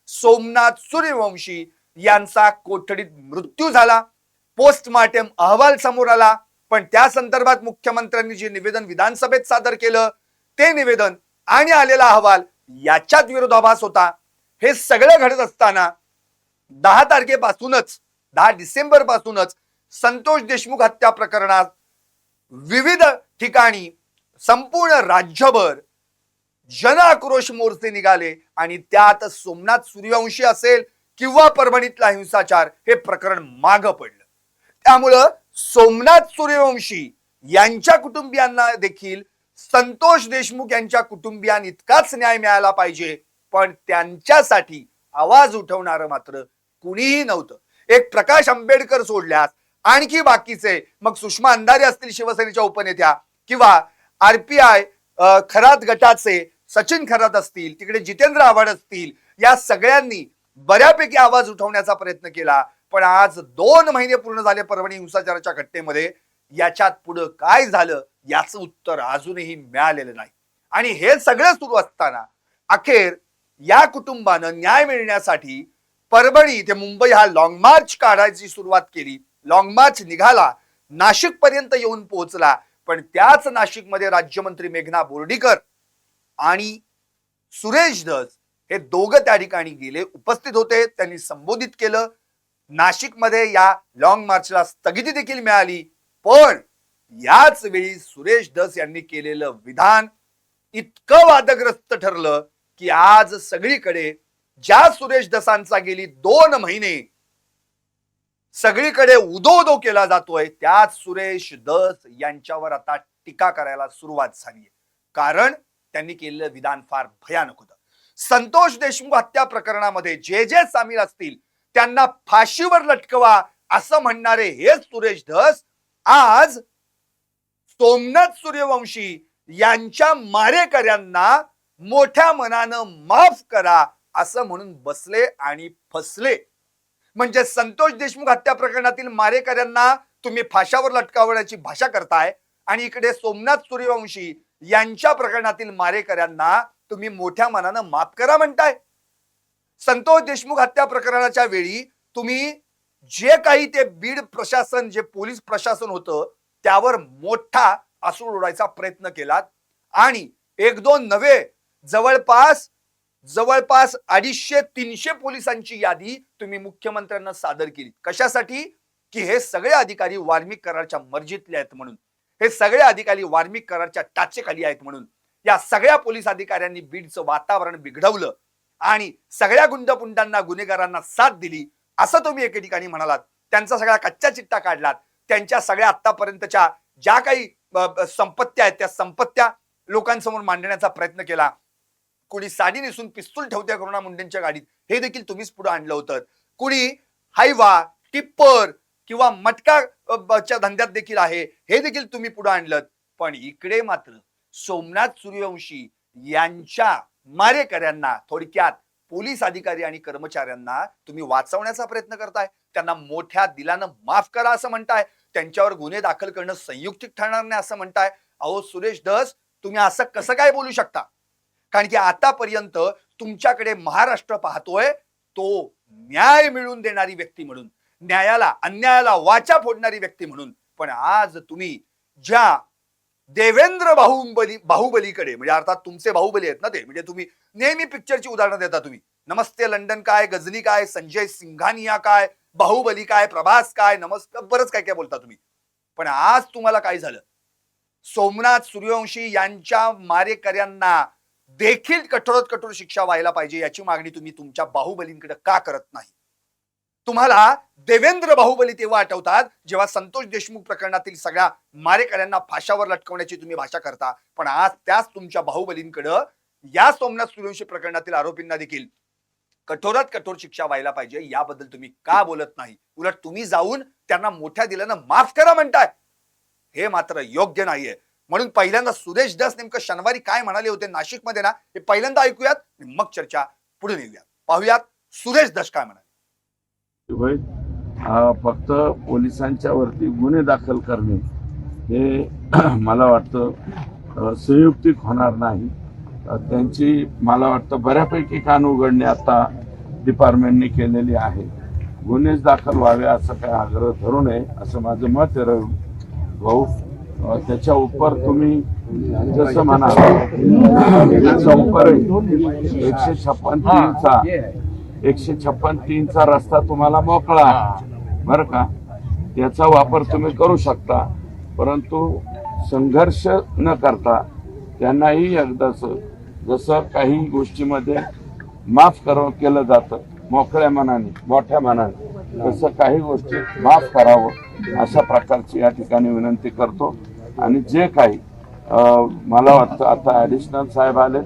सोमनाथ सूर्यवंशी यांचा कोठडीत मृत्यू झाला। पोस्टमार्टम अहवाल समोर आला, पण त्या संदर्भात मुख्यमंत्र्यांनी जे निवेदन विधानसभेत सादर केलं ते निवेदन आणि आलेला अहवाल याच्यात विरोधाभास होता। हे सगळं घडत असताना 10 तारखेपासूनच 10 डिसेंबर पासूनच संतोष देशमुख हत्या प्रकरणात विविध ठिकाणी संपूर्ण राज्यभर जन आक्रोश मोर्चे निघाले आणि त्यात सोमनाथ सूर्यवंशी असेल किंवा परभणीतला हिंसाचार हे प्रकरण मागं पडलं। त्यामुळं सोमनाथ सूर्यवंशी यांच्या कुटुंबियांना देखील संतोष देशमुख यांच्या कुटुंबियांइतकाच न्याय मिळाला पाहिजे, पण त्यांच्यासाठी आवाज उठवणारं मात्र कुणीही नव्हतं। एक प्रकाश आंबेडकर सोडल्यास आणखी बाकीचे, मग सुषमा अंधारे असतील शिवसेनेच्या उपनेत्या किंवा आरपीआय खरात गटाचे सचिन खरात असतील, तिकडे जितेंद्र आव्हाड असतील, या सगळ्यांनी बऱ्यापैकी आवाज उठवण्याचा प्रयत्न केला। पण आज 2 महिने पूर्ण झाले परभणी हिंसाचाराच्या घटनेमध्ये, याच्यात पुढे काय झालं याचं उत्तर अजूनही मिळालेलं नाही। आणि हे सगळं सुरू असताना अखेर या कुटुंबानं न्याय मिळण्यासाठी परभणी ते मुंबई हा लॉंग मार्च काढायची सुरुवात केली। लॉंग मार्च निघाला, नाशिक पर्यंत येऊन पोहोचला, पण त्याच नाशिकमध्ये राज्यमंत्री मेघना बोर्डीकर आणि सुरेश धस हे दोघं त्या ठिकाणी गेले, उपस्थित होते, त्यांनी संबोधित केलं। नाशिकमध्ये या लॉंग मार्चला स्थगिती देखील मिळाली, पण याच वेळी सुरेश धस यांनी केलेलं विधान इतकं वादग्रस्त ठरलं की आज सगळीकडे ज्या सुरेश धसांचा गेली 2 महिने सगळीकडे उदो केला जातोय, त्याच सुरेश धस यांच्यावर आता टीका करायला सुरुवात झाली, कारण त्यांनी केलेलं विधान फार भयानक होतं। संतोष देशमुख हत्या प्रकरणामध्ये जे जे सामील असतील त्यांना फाशीवर लटकवा असं म्हणणारे हे सुरेश धस आज सोमनाथ सूर्यवंशी यांच्या मारेकऱ्यांना मोठ्या मनानं माफ करा असं म्हणून बसले आणि फसले। म्हणजे संतोष देशमुख हत्या प्रकरणातील मारेकऱ्यांना तुम्ही फाशावर लटकावण्याची भाषा करताय आणि इकडे सोमनाथ सूर्यवंशी यांच्या प्रकरणातील मारेकऱ्यांना तुम्ही मोठ्या मनानं माफ करा म्हणताय। संतोष देशमुख हत्या प्रकरणाच्या वेळी तुम्ही जे काही ते बीड प्रशासन, जे पोलीस प्रशासन होतं, त्यावर मोठा आसूड ओढायचा प्रयत्न केलात आणि 1-2 नव्हे, जवळपास 250-300 पोलिसांची यादी तुम्ही मुख्यमंत्र्यांना सादर केली। कशासाठी? की हे सगळे अधिकारी वाल्मिक करारच्या मर्जीतले आहेत म्हणून, हे सगळे अधिकारी वाल्मिक करारच्या टाचेखाली आहेत म्हणून या सगळ्या पोलीस अधिकाऱ्यांनी बीडचं वातावरण बिघडवलं आणि सगळ्या गुंडपुंडांना, गुन्हेगारांना साथ दिली असं तुम्ही एके ठिकाणी म्हणालात। त्यांचा सगळा कच्चा चिट्टा काढलात, त्यांच्या सगळ्या आतापर्यंतच्या ज्या काही संपत्त्या आहेत त्या संपत्त्या लोकांसमोर मांडण्याचा प्रयत्न केला। कुणी साडी नेसून पिस्तूल ठेवत्या करुणा मुंडेंच्या गाडीत हे देखील तुम्हीच पुढे आणलं होतं। कुणी हायवा, टिप्पर किंवा मटकाच्या धंद्यात देखील आहे हे देखील तुम्ही पुढे आणलं। पण इकडे मात्र सोमनाथ सूर्यवंशी यांच्या मारेकऱ्यांना, थोडक्यात पोलीस अधिकारी आणि कर्मचाऱ्यांना तुम्ही वाचवण्याचा प्रयत्न करताय, त्यांना मोठ्या दिलानं माफ करा असं म्हणताय, त्यांच्यावर गुन्हे दाखल करणं संयुक्तिक ठरणार नाही असं म्हणताय। अहो सुरेश धस, तुम्ही असं कसं काय बोलू शकता? कारण की आतापर्यंत तुमच्याकडे महाराष्ट्र पाहतोय तो न्याय मिळवून देणारी व्यक्ती म्हणून, न्यायाला अन्यायाला वाचा फोडणारी व्यक्ती म्हणून, पण आज तुम्ही ज्या देवेंद्र बाहुबलीकडे, म्हणजे अर्थात तुमचे बाहुबली आहेत ना ते, म्हणजे तुम्ही नेहमी पिक्चरची उदाहरणं देता, तुम्ही नमस्ते लंडन काय, गजनी काय, संजय सिंघानिया काय, बाहुबली काय, प्रभास काय, नमस्कार, बरंच काय काय बोलता तुम्ही। पण आज तुम्हाला काय झालं? सोमनाथ सूर्यवंशी यांच्या मारेकऱ्यांना देखील कठोरात कठोर शिक्षा व्हायला पाहिजे याची मागणी तुम्ही तुमच्या बाहुबलींकडे का करत नाही? तुम्हाला देवेंद्र बाहुबली तेव्हा आठवतात जेव्हा संतोष देशमुख प्रकरणातील सगळ्या मारेकऱ्यांना फाशावर लटकवण्याची तुम्ही भाषा करता, पण आज त्याच तुमच्या बाहुबलींकडे या सोमनाथ सूर्यवंशी प्रकरणातील आरोपींना देखील कठोरात कठोर शिक्षा व्हायला पाहिजे याबद्दल तुम्ही का बोलत नाही? उलट तुम्ही जाऊन त्यांना मोठ्या दिलानं माफ करा म्हणताय, हे मात्र योग्य नाहीये। म्हणून पहिल्यांदा सुरेश धस नेमकं शनिवारी काय म्हणाले होते नाशिकमध्ये ना, हे पहिल्यांदा ऐकूयात, मग चर्चा पुढे नेऊयात। पाहूयात सुरेश धस काय म्हणाले। फक्त पोलिसांच्या वरती गुन्हे दाखल करणे हे मला वाटतं संयुक्तिक होणार नाही। त्यांची मला वाटतं बऱ्यापैकी कान उघडणे आता डिपार्टमेंटने केलेली आहे. गुन्हे दाखल व्हावे असं काही आग्रह धरू नये असं माझं मत आहे रवी भाऊ. त्याच्या उपर तुम्ही जसं म्हणा त्याच्या उपर 156(3)चा रस्ता तुम्हाला मोकळा आहे बरं का. त्याचा वापर तुम्ही करू शकता, परंतु संघर्ष न करता त्यांनाही एकदाच जसं काही गोष्टीमध्ये माफ केलं जातं मोकळ्या मनाने मोठ्या मनाने, तसं काही गोष्टी माफ करावं अशा प्रकारची या ठिकाणी विनंती करतो. आणि जे काही मला वाटतं आता ऍडिशनल साहेब आले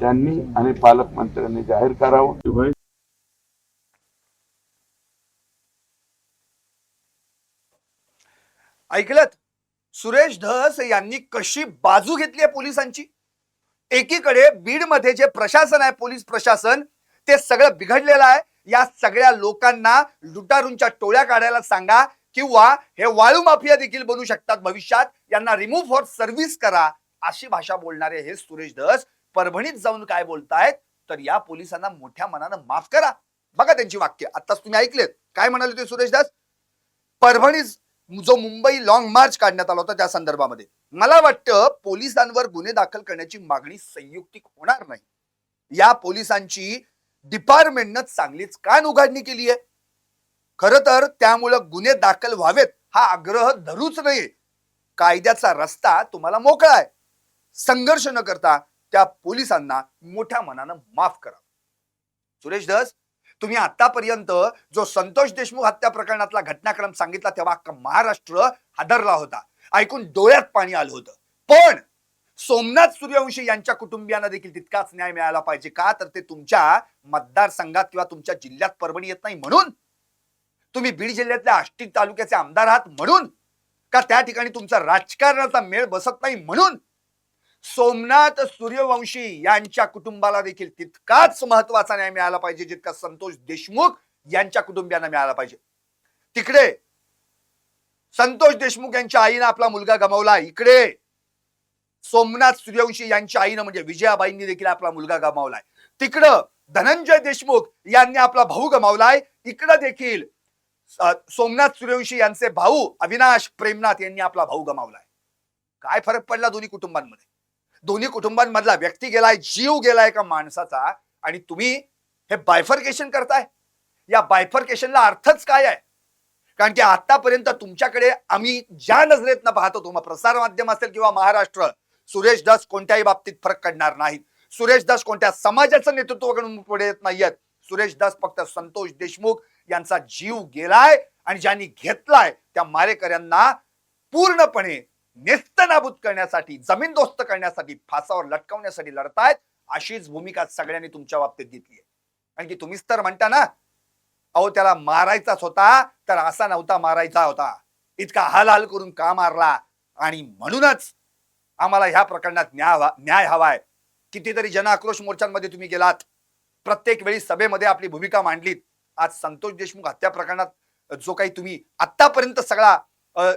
त्यांनी आणि पालकमंत्र्यांनी जाहीर करावं. ऐकलत सुरेश धस यांनी कशी बाजू घेतली आहे पोलिसांची. एकीकडे बीड मध्ये जे प्रशासन आहे, पोलीस प्रशासन, ते सगळं बिघडलेलं आहे. या सगळ्या लोकांना लुटारूंच्या टोळ्या काढायला सांगा, किंवा हे वाळू माफिया देखील बनू शकतात भविष्यात, यांना रिमूव्ह फॉर सर्व्हिस करा, अशी भाषा बोलणारे हे सुरेश धस परभणीत जाऊन काय बोलतायत, तर या पोलिसांना मोठ्या मनानं माफ करा. बघा त्यांची वाक्य आताच तुम्ही ऐकलेत. काय म्हणाले ते सुरेश धस? परभणीत जो मुंबई लॉंग मार्च काढण्यात आला होता त्या संदर्भामध्ये मला वाटतं पोलिसांवर गुन्हे दाखल करण्याची मागणी संयुक्तिक होणार नाही. या पोलिसांची डिपार्टमेंटनं चांगलीच कान उघाडणी केली आहे. खरं तर त्यामुळं गुन्हे दाखल व्हावेत हा आग्रह धरूच नये. कायद्याचा रस्ता तुम्हाला मोकळा आहे. संघर्ष न करता त्या पोलिसांना मोठ्या मनानं माफ करा. सुरेश धस, तुम्ही आतापर्यंत जो संतोष देशमुख हत्या प्रकरणातला घटनाक्रम सांगितला तेव्हा महाराष्ट्र हादरला होता, ऐकून डोळ्यात पाणी आलं होतं. पण सोमनाथ सूर्यवंशी यांच्या कुटुंबियांना देखील तितकाच न्याय मिळाला पाहिजे का? तर ते तुमच्या मतदारसंघात किंवा तुमच्या जिल्ह्यात परभणी येत नाही म्हणून? तुम्ही बीड जिल्ह्यातल्या आष्टी तालुक्याचे आमदार आहात म्हणून? का त्या ठिकाणी तुमचा राजकारणाचा मेळ बसत नाही म्हणून? सोमनाथ सूर्यवंशी यांच्या कुटुंबाला देखील तितकाच महत्वाचा न्याय मिळाला पाहिजे जितका संतोष देशमुख यांच्या कुटुंबियांना मिळाला पाहिजे. तिकडे संतोष देशमुख यांच्या आईनं आपला मुलगा गमावला, इकडे सोमनाथ सूर्यवंशी यांच्या आईनं म्हणजे विजयाबाईंनी देखील आपला मुलगा गमावलाय. तिकडं धनंजय देशमुख यांनी आपला भाऊ गमावलाय, इकडं देखील सोमनाथ सूर्यवंशी यांचे भाऊ अविनाश प्रेमनाथ यांनी आपला भाऊ गमावलाय. काय फरक पडला दोन्ही कुटुंबांमध्ये? दोन्ही कुटुंबांमधला व्यक्ती गेलाय, जीव गेलाय का माणसाचा, आणि तुम्ही हे बायफर्केशन करताय. या बायफर्केशनला अर्थच काय आहे? कारण की आतापर्यंत तुमच्याकडे आम्ही ज्या नजरेतनं पाहतो, तुम्हाला प्रसार माध्यम असेल किंवा महाराष्ट्र, सुरेश धस कोणत्याही बाबतीत फरक करणार नाहीत. सुरेश धस कोणत्या समाजाचं नेतृत्व करून पुढे येत नाहीयेत. सुरेश धस फक्त संतोष देशमुख यांचा जीव गेलाय आणि ज्यांनी घेतलाय त्या मारेकऱ्यांना पूर्णपणे नेस्तनाबूत करण्यासाठी, जमीनदोस्त करण्यासाठी, फासावर लटकवण्यासाठी लढतायत. अशीच भूमिका सगळ्यांनी तुमच्या बाबतीत घेतली आहे. कारण की तुम्हीच तर म्हणता ना, अहो त्याला मारायचाच होता तर असा नव्हता मारायचा होता, इतका हाल हाल करून का मारला, आणि म्हणूनच आम्हाला ह्या प्रकरणात न्याय हवाय. कितीतरी जन आक्रोश मोर्चांमध्ये तुम्ही गेलात, प्रत्येक वेळी सभेमध्ये आपली भूमिका मांडलीत. आज संतोष देशमुख हत्या प्रकरणात जो काही तुम्ही आतापर्यंत सगळा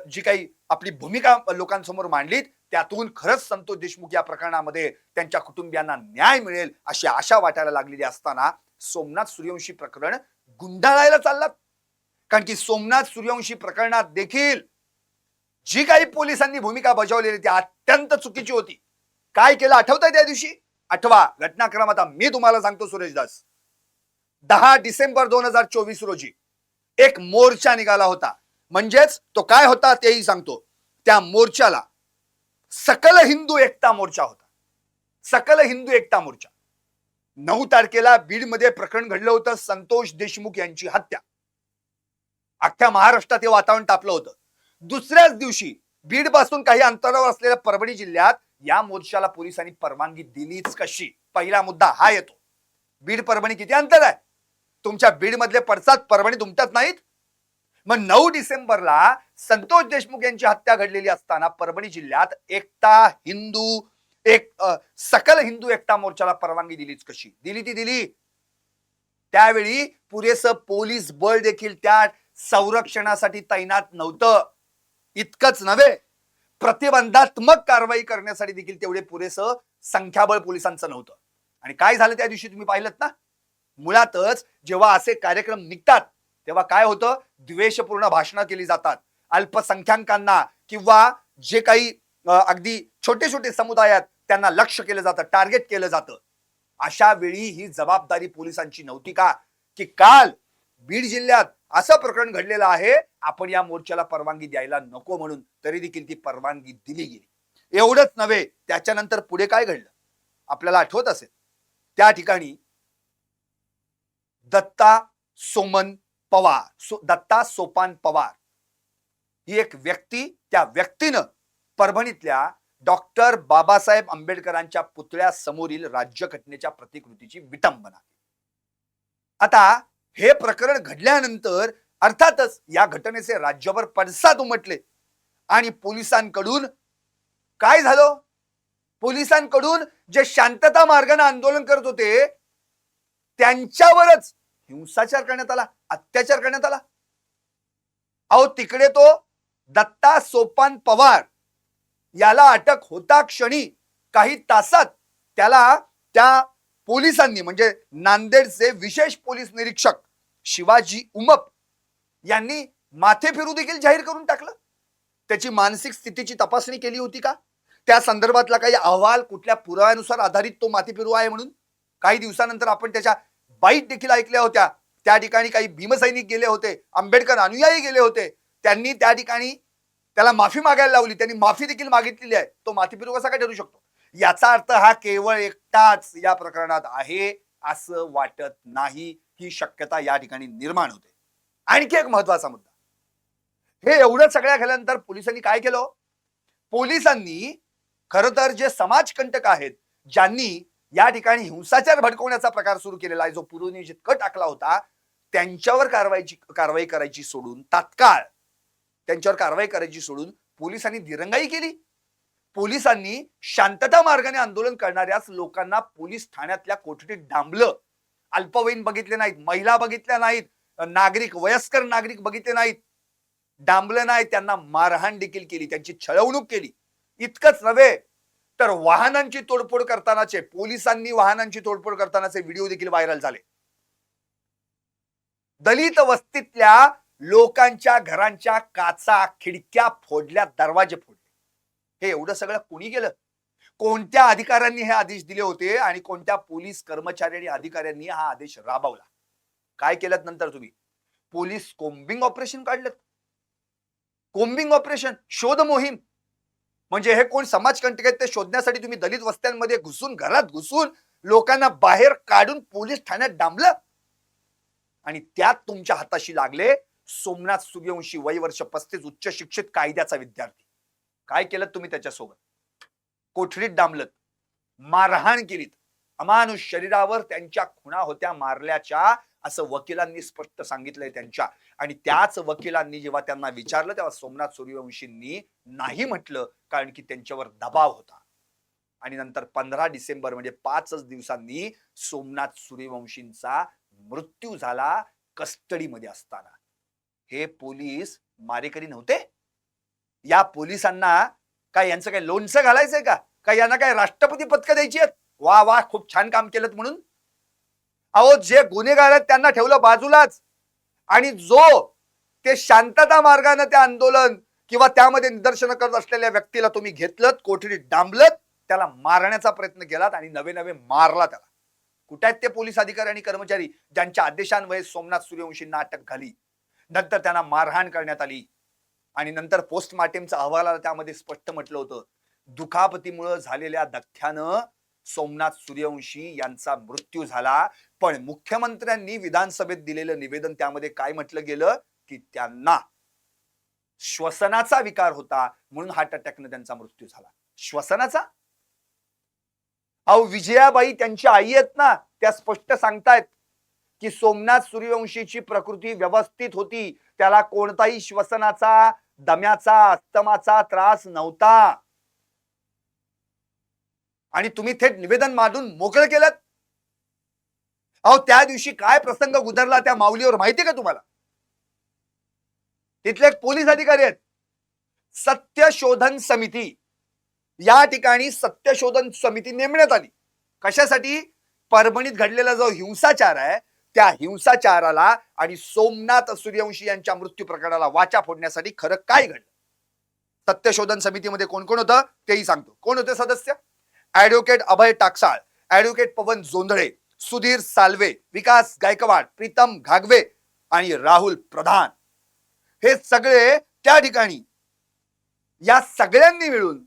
जी काही आपली भूमिका लोकांसमोर मांडलीत, त्यातून खरंच संतोष देशमुख या प्रकरणामध्ये त्यांच्या कुटुंबियांना न्याय मिळेल अशी आशा वाटायला लागलेली असताना सोमनाथ सूर्यवंशी प्रकरण गुंडाळायला चाललात. कारण की सोमनाथ सूर्यवंशी प्रकरणात देखील जी काही पोलिसांनी भूमिका बजावलेली ती अत्यंत चुकीची होती. काय केलं आठवतंय त्या दिवशी? आठवा घटनाक्रम आता मी तुम्हाला सांगतो. सुरेश दास, 10 डिसेंबर 2024 रोजी एक मोर्चा निघाला होता. म्हणजेच तो काय होता तेही सांगतो. त्या मोर्चाला सकल हिंदू एकता मोर्चा होता. सकल हिंदू एकता मोर्चा. 9 तारखेला बीड मध्ये प्रकरण घडलं होतं, संतोष देशमुख यांची हत्या. अख्ख्या महाराष्ट्रात हे वातावरण तापलं होतं. दुसऱ्याच दिवशी बीड पासून काही अंतरावर असलेल्या परभणी जिल्ह्यात या मोर्चाला पोलिसांनी परवानगी दिलीच कशी? पहिला मुद्दा हा येतो. बीड परभणी किती अंतर आहे? तुमच्या बीड मधले पडसाद परभणी तुमच्यात नाहीत. मग 9 डिसेंबरला संतोष देशमुख यांची हत्या घडलेली असताना परभणी जिल्ह्यात सकल हिंदू एकता मोर्चाला परवानगी दिलीच कशी? दिली ती दिली. त्यावेळी पुरेसं पोलीस बळ देखील त्या संरक्षणासाठी तैनात नव्हतं. इतकंच नव्हे, प्रतिबंधात्मक कारवाई करण्यासाठी देखील तेवढे पुरेसं संख्याबळ पोलिसांचं नव्हतं. आणि काय झालं त्या दिवशी तुम्ही पाहिलं ना? मुळातच जेव्हा असे कार्यक्रम निघतात तेव्हा काय होतं, द्वेषपूर्ण भाषणं केली जातात, अल्पसंख्याकांना किंवा जे काही अगदी छोटे छोटे समुदाय आहेत त्यांना लक्ष केलं जातं, टार्गेट केलं जातं. अशा वेळी ही जबाबदारी पोलिसांची नव्हती का, की काल बीड जिल्ह्यात असं प्रकरण घडलेलं आहे, आपण या मोर्चाला परवानगी द्यायला नको म्हणून तरी देखील ती परवानगी दिली गेली. एवढंच नव्हे, त्याच्यानंतर पुढे काय घडलं आपल्याला आठवत असेल. त्या ठिकाणी दत्ता सोपान पवार ही एक व्यक्ती, त्या व्यक्तीनं परभणीतल्या डॉक्टर बाबासाहेब आंबेडकरांच्या पुतळ्यासमोरील राज्यघटनेच्या प्रतिकृतीची विटंबना. आता हे प्रकरण घडल्यानंतर अर्थातच या घटनेचे राज्यभर पडसाद उमटले आणि पोलिसांकडून काय झालं, पोलिसांकडून जे शांतता मार्गाने आंदोलन करत होते त्यांच्यावरच हिंसाचार करण्यात आला, अत्याचार करण्यात आला. अहो तिकडे तो दत्ता सोपान पवार याला अटक होता क्षणी काही तासात त्याला त्या पोलिसांनी म्हणजे नांदेडचे विशेष पोलीस निरीक्षक शिवाजी उमप यांनी माथे फिरू देखील जाहीर करून टाकलं. त्याची मानसिक स्थितीची तपासणी केली होती का, त्या संदर्भातला काही अहवाल कुठल्या पुराव्यानुसार आधारित तो माथे फिरू आहे म्हणून. काही दिवसानंतर आपण त्याच्या बाईट देखील ऐकल्या होत्या. त्या ठिकाणी काही भीमसैनिक गेले होते, आंबेडकर अनुयायी गेले होते, त्यांनी त्या ठिकाणी त्याला माफी मागायला लावली, त्यांनी माफी देखील मागितलेली आहे. तो माथेफिरू कसा काय ठरू शकतो. याचा अर्थ हा केवळ एकटाच या प्रकरणात आहे असं वाटत नाही, ही शक्यता या ठिकाणी निर्माण होते. आणखी एक महत्वाचा मुद्दा, हे एवढं सगळ्या झाल्यानंतर पोलिसांनी काय केलं, पोलिसांनी खरं तर जे समाजकंटक आहेत ज्यांनी या ठिकाणी हिंसाचार भडकवण्याचा प्रकार सुरू केलेला आहे, जो पूर्वनियोजित कट टाकला होता, त्यांच्यावर कारवाई करायची सोडून तात्काळ त्यांच्यावर कारवाई करायची सोडून पोलिसांनी दिरंगाई केली. पोलिसांनी शांतता मार्गाने आंदोलन करणाऱ्याच लोकांना पोलीस ठाण्यातल्या कोठडीत डांबलं. अल्पवयीन बघितले नाहीत, महिला बघितल्या नाहीत, नागरिक वयस्कर नागरिक बघितले नाहीत, डांबलं नाही, त्यांना मारहाण देखील केली, त्यांची छळवणूक केली. इतकंच नव्हे तर वाहनांची तोडफोड करतानाचे, पोलिसांनी वाहनांची तोडफोड करतानाचे व्हिडिओ देखील व्हायरल झाले. दलित वस्तीतल्या लोकांच्या घरांच्या काचा खिडक्या फोडल्या, दरवाजे फोडले. हे एवढं सगळं कोणी केलं, कोणत्या अधिकाऱ्यांनी हे आदेश दिले होते आणि कोणत्या पोलीस कर्मचारी आणि अधिकाऱ्यांनी हा आदेश राबवला. काय केलं नंतर तुम्ही, पोलीस कोम्बिंग ऑपरेशन काढलं. कोम्बिंग ऑपरेशन, शोध मोहीम. म्हणजे हे कोण समाजकंटक आहेत ते शोधण्यासाठी तुम्ही दलित वस्त्यांमध्ये घुसून, घरात घुसून लोकांना बाहेर काढून पोलीस ठाण्यात डांबलं. आणि त्यात तुमच्या हाताशी लागले सोमनाथ सूर्यवंशी, वय वर्ष 35, उच्च शिक्षित, कायद्याचा विद्यार्थी. काय केलं तुम्ही त्याच्यासोबत, कोठडीत डांबलत, मारहाण केलीत, अमानुष शरीरावर त्यांच्या खुणा होत्या मारल्याच्या, असं वकिलांनी स्पष्ट सांगितलंय त्यांच्या. आणि त्याच वकिलांनी जेव्हा त्यांना विचारलं तेव्हा सोमनाथ सूर्यवंशींनी नाही म्हटलं, कारण की त्यांच्यावर दबाव होता. आणि नंतर 15 डिसेंबर म्हणजे 5 दिवसांनी सोमनाथ सूर्यवंशींचा मृत्यू झाला कस्टडीमध्ये असताना. हे पोलीस मारेकरी नव्हते. या पोलिसांना काय यांचं काय लोणचं घालायचंय का, काय यांना काय राष्ट्रपती पदक द्यायची आहेत, वा वा खूप छान काम केलं म्हणून. अहो जे गुन्हेगार आहेत त्यांना ठेवलं बाजूलाच, आणि जो ते शांतता मार्गाने ते आंदोलन किंवा त्यामध्ये निदर्शनं करत असलेल्या व्यक्तीला तुम्ही घेतलं, कोठडीत डांबलं, त्याला मारण्याचा प्रयत्न केलात आणि नवे नवे मारला त्याला. कुठे आहेत ते पोलीस अधिकारी आणि कर्मचारी ज्यांच्या आदेशान्वये सोमनाथ सूर्यवंशींना अटक झाली, नंतर त्यांना मारहाण करण्यात आली. आणि नंतर पोस्टमार्टमचा अहवालाला त्यामध्ये स्पष्ट म्हटलं होतं, दुखापतीमुळे झालेल्या धक्क्यानं सोमनाथ सूर्यवंशी यांचा मृत्यू झाला. पण मुख्यमंत्र्यांनी विधानसभेत दिलेलं निवेदन त्यामध्ये काय म्हटलं गेलं की त्यांना श्वसनाचा विकार होता म्हणून हार्ट अटॅकने त्यांचा मृत्यू झाला. श्वसनाचा? अहो विजयाबाई त्यांची आई आहेत ना, त्या स्पष्ट सांगतायत की सोमनाथ सूर्यवंशीची प्रकृती व्यवस्थित होती, त्याला कोणताही श्वसनाचा, दम्याचा, अस्थमाचा त्रास नव्हता. आणि तुम्ही थेट निवेदन मांडून मोकळं केलं. अहो त्या दिवशी काय प्रसंग गुदरला त्या माऊलीवर माहिती का तुम्हाला. तिथले एक पोलीस अधिकारी आहेत, सत्यशोधन समिती, या ठिकाणी सत्यशोधन समिती नेमण्यात आली. कशासाठी, परभणीत घडलेला जो हिंसाचार आहे त्या हिंसाचाराला आणि सोमनाथ सूर्यवंशी यांच्या मृत्यू प्रकरणाला वाचा फोडण्यासाठी खरं काय घडलं? सत्यशोधन समितीमध्ये कोण कोण होतं तेही सांगतो. कोण होते सदस्य? ऍडव्होकेट अभय टाकसाळ, ऍडव्होकेट पवन जोंधळे, सुधीर साल्वे, विकास गायकवाड, प्रीतम घागवे आणि राहुल प्रधान. हे सगळे त्या ठिकाणी या सगळ्यांनी मिळून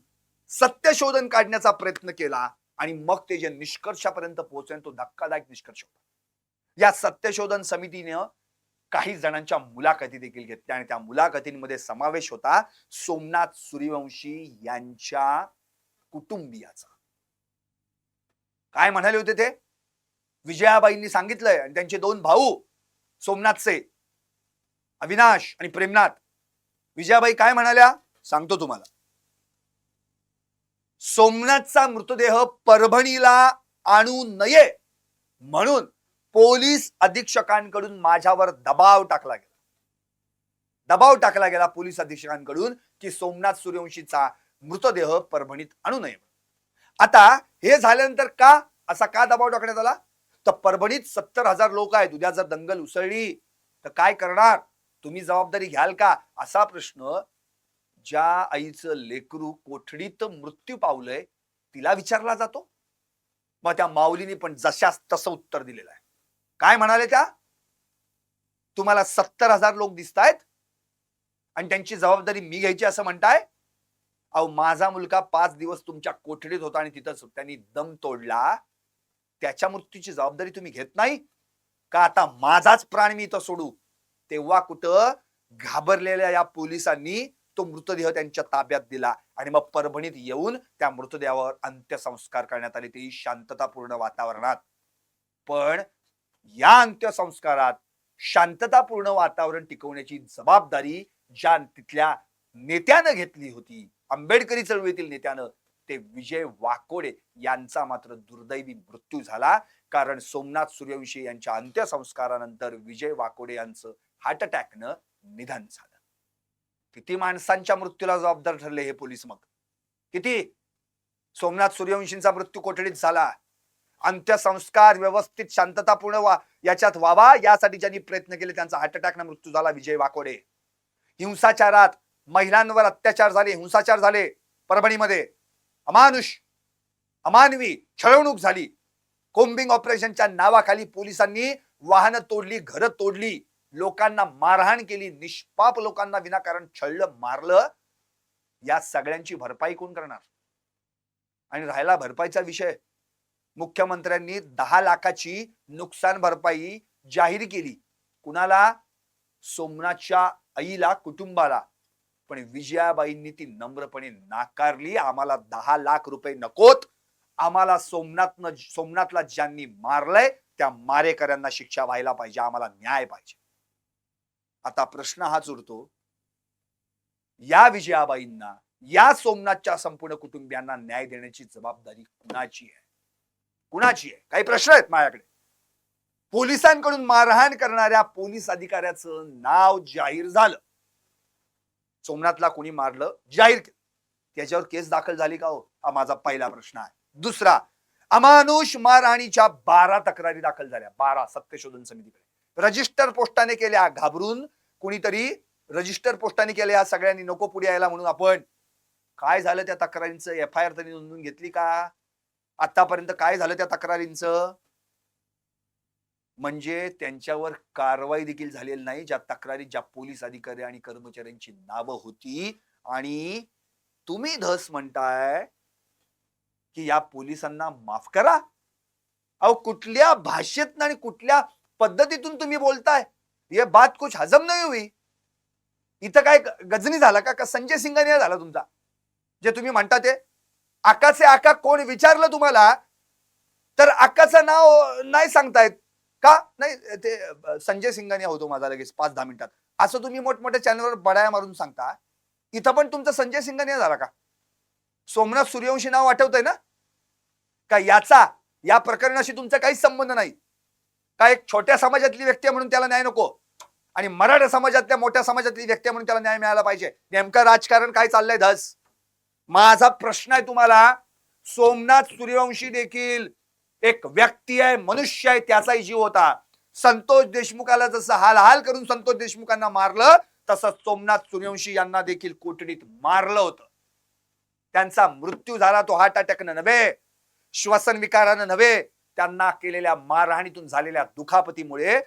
सत्यशोधन काढण्याचा प्रयत्न केला आणि मग ते जे निष्कर्षापर्यंत पोहोचेल तो धक्कादायक निष्कर्ष होता. या सत्यशोधन समितीने काही जणांच्या मुलाखती देखील घेतल्या आणि त्या मुलाखतींमध्ये समावेश होता सोमनाथ सूर्यवंशी यांच्या कुटुंबियाचा. काय म्हणाले होते ते? विजयाबाईंनी सांगितलंय आणि त्यांचे दोन भाऊ सोमनाथचे अविनाश आणि प्रेमनाथ. विजयाबाई काय म्हणाल्या सांगतो तुम्हाला. सोमनाथचा मृतदेह परभणीला आणू नये म्हणून पोलीस अधीक्षकांकडून माझ्यावर दबाव टाकला गेला पोलीस अधीक्षकांकडून की सोमनाथ सूर्यवंशीचा मृतदेह परभणीत आणू नये. आता हे झाल्यानंतर का असा का दबाव टाकण्यात आला? तर परभणीत 70,000 लोक आहेत. उद्या जर दंगल उसळली तर काय करणार? तुम्ही जबाबदारी घ्याल का? असा प्रश्न ज्या आईचं लेकरू कोठडीत मृत्यू पावलंय तिला विचारला जातो. मग त्या माऊलीने पण जशास तसं उत्तर दिलेलं आहे. काय म्हणाले त्या? तुम्हाला 70,000 लोक दिसतायत आणि त्यांची जबाबदारी मी घ्यायची असं म्हणताय? अहो, माझा मुलगा 5 दिवस तुमच्या कोठडीत होता आणि तिथंच त्यांनी दम तोडला. त्याच्या मृत्यूची जबाबदारी तुम्ही घेत नाही का? आता माझाच प्राण मी इथं सोडू? तेव्हा कुठं घाबरलेल्या या पोलिसांनी तो मृतदेह त्यांच्या ताब्यात दिला आणि मग परभणीत येऊन त्या मृतदेहावर अंत्यसंस्कार करण्यात आले, तेही शांततापूर्ण वातावरणात. पण या अंत्यसंस्कारात शांततापूर्ण वातावरण टिकवण्याची जबाबदारी ज्या तिथल्या नेत्यानं घेतली होती, आंबेडकरी चळवळीतील नेत्यानं, ते विजय वाकोडे यांचा मात्र दुर्दैवी मृत्यू झाला. कारण सोमनाथ सूर्यवंशी यांच्या अंत्यसंस्कारानंतर विजय वाकोडे यांचं हार्ट अटॅकनं निधन झालं. किती माणसांच्या मृत्यूला जबाबदार ठरले हे पोलीस? मग किती? सोमनाथ सूर्यवंशींचा मृत्यू कोठडीत झाला. अंत्यसंस्कार व्यवस्थित शांततापूर्ण याच्यात व्हावा यासाठी ज्यांनी प्रयत्न केले त्यांचा हार्ट अटॅकनं मृत्यू झाला विजय वाकोडे. हिंसाचारात महिलांवर अत्याचार झाले, हिंसाचार झाले परभणीमध्ये, अमानवी छळवणूक झाली. कोम्बिंग ऑपरेशनच्या नावाखाली पोलिसांनी वाहनं तोडली, घरं तोडली, लोकांना मारहाण केली, निष्पाप लोकांना विनाकारण छळलं, मारलं. या सगळ्यांची भरपाई कोण करणार? आणि राहिला भरपाईचा विषय, मुख्यमंत्र्यांनी 10 लाखाची नुकसान भरपाई जाहीर केली. कुणाला? सोमनाथच्या आईला, कुटुंबाला. पण विजयाबाईंनी ती नम्रपणे नाकारली. आम्हाला 10 लाख रुपये नकोत, आम्हाला सोमनाथला ज्यांनी मारलंय त्या मारेकऱ्यांना शिक्षा व्हायला पाहिजे, आम्हाला न्याय पाहिजे. आता प्रश्न हाच उरतो, या विजयाबाईंना, या सोमनाथच्या संपूर्ण कुटुंबियांना न्याय देण्याची जबाबदारी कुणाची आहे? कुणाची आहे? काही प्रश्न आहेत माझ्याकडे. पोलिसांकडून मारहाण करणाऱ्या पोलीस अधिकाऱ्याचं नाव जाहीर झालं. सोमनाथला कोणी मारलं जाहीर केलं, त्याच्यावर केस दाखल झाली का हो? हा माझा पहिला प्रश्न आहे. दुसरा, अमानुष मारहाणीच्या 12 तक्रारी दाखल झाल्या. 12 सत्यशोधन समितीकडे रजिस्टर पोस्टाने केल्या. घाबरून कुणीतरी रजिस्टर पोस्टाने केल्या. या सगळ्यांनी नको पुढे यायला म्हणून. आपण काय झालं त्या तक्रारींचं? FIR तरी नोंदवून घेतली का? आतापर्यंत काय झालं त्या तक्रारींचं? म्हणजे त्यांच्यावर कारवाई देखील झालेली नाही. ज्या तक्रारी, ज्या पोलीस अधिकारी आणि कर्मचाऱ्यांची नावं होती, आणि तुम्ही धस म्हणताय की या पोलिसांना माफ करा. अहो, कुठल्या भाषेत आणि कुठल्या पद्धतीतून तुम्ही बोलताय? ये बात कुछ हजम नाही हुई. इथं काय गजनी झाला का संजय सिंगानिया झाला तुमचा? जे तुम्ही म्हणता ते आकाचे आका कोण विचारलं तुम्हाला तर आकाचं नाव नाही सांगतायत का? नाही, ते संजय सिंगानिया होतो माझा लगेच 5-10 मिनिटात. असं तुम्ही मोठमोठ्या चॅनलवर बडाया मारून सांगता. इथं पण तुमचं संजय सिंगानिया झाला का? सोमनाथ सूर्यवंशी नाव आठवतंय ना? का या प्रकरणाशी तुमचा काहीच संबंध नाही? का एक छोट्या समाजातली व्यक्ती म्हणून त्याला न्याय नको आणि मराठा समाजातल्या मोठ्या समाजातली व्यक्ती म्हणून त्याला न्याय मिळाला पाहिजे? नेमकं राजकारण काय चाललंय धस? माझा प्रश्न आहे तुम्हाला. सोमनाथ सूर्यवंशी देखील एक व्यक्ती आहे, मनुष्य आहे, त्याचाही जीव होता. संतोष देशमुखाला जसं हाल करून संतोष देशमुखांना मारलं, तसं सोमनाथ सूर्यवंशी यांना देखील कोठडीत मारलं होतं. त्यांचा मृत्यू झाला तो हार्ट अटॅकनं नव्हे, श्वसन विकारानं नव्हे, त्यांना केलेल्या मारहाणीतून झालेल्या दुखापतीमुळे.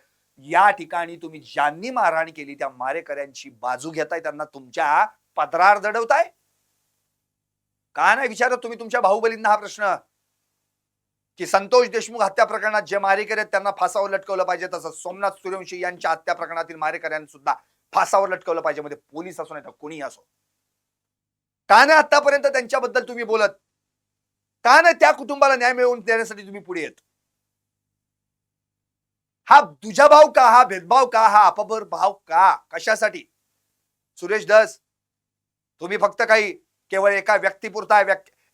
या ठिकाणी तुम्ही ज्यांनी मारहाण केली त्या मारेकऱ्यांची बाजू घेताय, त्यांना तुमच्या पदरार दडवताय. का नाही विचारत तुम्ही तुमच्या बाहुबलींना हा प्रश्न, की संतोष देशमुख हत्या प्रकरणात जे मारेकरी आहेत त्यांना फासावर लटकवलं पाहिजे, तसं सोमनाथ सूर्यवंशी यांच्या हत्या प्रकरणातील मारेकऱ्यांना सुद्धा फासावर लटकवलं पाहिजे, मध्ये पोलीस असो नाही तर कोणी असो. का नाही आतापर्यंत त्यांच्याबद्दल तुम्ही बोलत? का नाही त्या कुटुंबाला न्याय मिळवून देण्यासाठी तुम्ही पुढे येत? हा दुजाभाव का, हा भेदभाव का, हा अपभर भाव का, कशासाठी? सुरेश धस, तुम्ही फक्त काही केवळ एका व्यक्तीपुरता,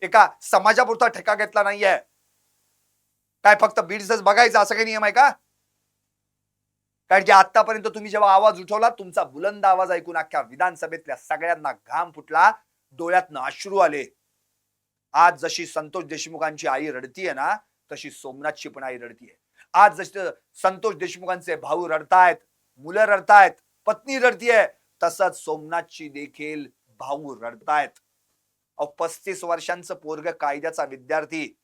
एका समाजापुरता ठेका घेतला नाहीये. काय फक्त बीडच बघायचं असं काही नियम आहे का? कारण की आतापर्यंत तुम्ही जेव्हा आवाज उठवला, तुमचा बुलंद आवाज ऐकून अख्ख्या विधानसभेतल्या सगळ्यांना घाम फुटला, डोळ्यातनं अश्रू आले. आज जशी संतोष देशमुखांची आई रडतीये ना, तशी सोमनाथची पण आई रडतीये. आज जसे संतोष देशमुखांचे भाऊ रडतायत, मुलं रडतायत, पत्नी रडतीये, तसंच सोमनाथची देखील भाऊ रडतायत. 35 वर्षांचं पोरग, कायद्याचा विद्यार्थी,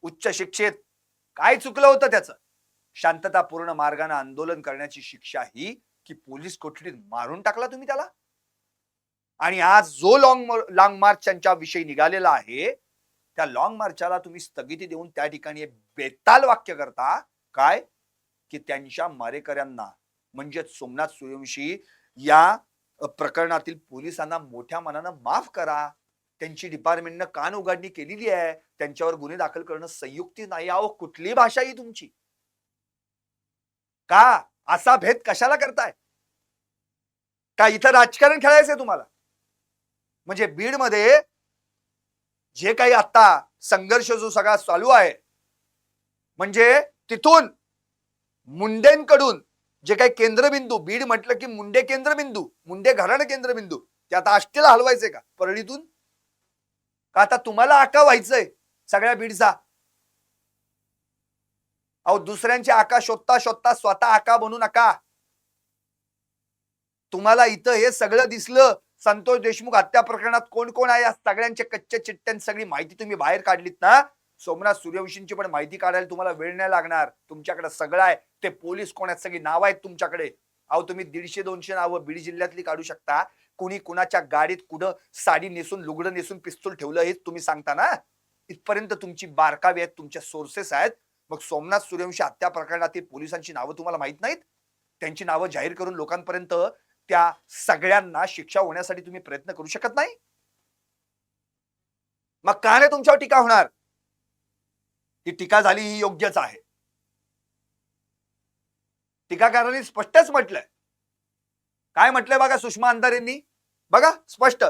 उच्च शिक्षित, काय चुकलं होतं त्याचं? शांततापूर्ण मार्गाने आंदोलन करण्याची शिक्षा ही की पोलीस कोठडीत मारून टाकला तुम्ही त्याला? आणि आज जो लॉंग मार्च त्यांच्या विषयी निघालेला आहे, त्या लॉंग मार्चाला तुम्ही स्थगिती देऊन त्या ठिकाणी बेताल वाक्य करता काय, की त्यांच्या मारेकऱ्यांना म्हणजेच सोमनाथ सूर्यवंशी या प्रकरणातील पोलिसांना मोठ्या मनानं माफ करा. त्यांची डिपार्टमेंटनं कान उघडणी केलेली आहे, त्यांच्यावर गुन्हे दाखल करणं संयुक्ती नाही. अहो कुठली भाषा ही तुमची? का असा भेद कशाला करताय? का इथं राजकारण खेळायचंय तुम्हाला? म्हणजे बीडमध्ये जे काही आता संघर्ष जो सगळा चालू आहे, म्हणजे तिथून मुंडेंकडून जे काही केंद्रबिंदू, बीड म्हटलं की मुंडे केंद्रबिंदू, मुंडे घराणं केंद्रबिंदू, ते आता आष्टीला हलवायचंय का परळीतून? का आता तुम्हाला आका व्हायचंय सगळ्या बीडचा? अहो दुसऱ्यांचे आका शोधता शोधता स्वतः आका बनू नका. तुम्हाला इथं हे सगळं दिसलं, संतोष देशमुख हत्या प्रकरणात कोण कोण आहे, सगळ्यांचे कच्चे चिट्ट्यांची सगळी माहिती तुम्ही बाहेर काढलीत ना. सोमनाथ सूर्यवंशींची पण माहिती काढायला तुम्हाला वेळ नाही लागणार. तुमच्याकडे सगळं आहे, ते पोलीस कोण आहेत सगळी नावं आहेत तुमच्याकडे. अहो तुम्ही 150-200 नावं बीड जिल्ह्यातली काढू शकता. कुणी कुणाच्या गाडीत कुठं साडी नेसून, लुगडं नेसून पिस्तूल ठेवलं हेच तुम्ही सांगता ना. इथपर्यंत तुमची बारकावे आहेत, तुमच्या सोर्सेस आहेत. मग सोमनाथ सूर्यवंशी हत्या प्रकरणातील पोलिसांची नावं तुम्हाला माहित नाहीत? त्यांची नावं जाहीर करून लोकांपर्यंत त्या सगळ्यांना शिक्षा होण्यासाठी तुम्ही प्रयत्न करू शकत नाही? मग का नाही तुमच्यावर टीका होणार? ही टीका झाली ही योग्यच आहे. टीकाकारांनी स्पष्टच म्हटलंय. काय म्हटलंय बघा सुषमा अंधारेंनी, बघा स्पष्ट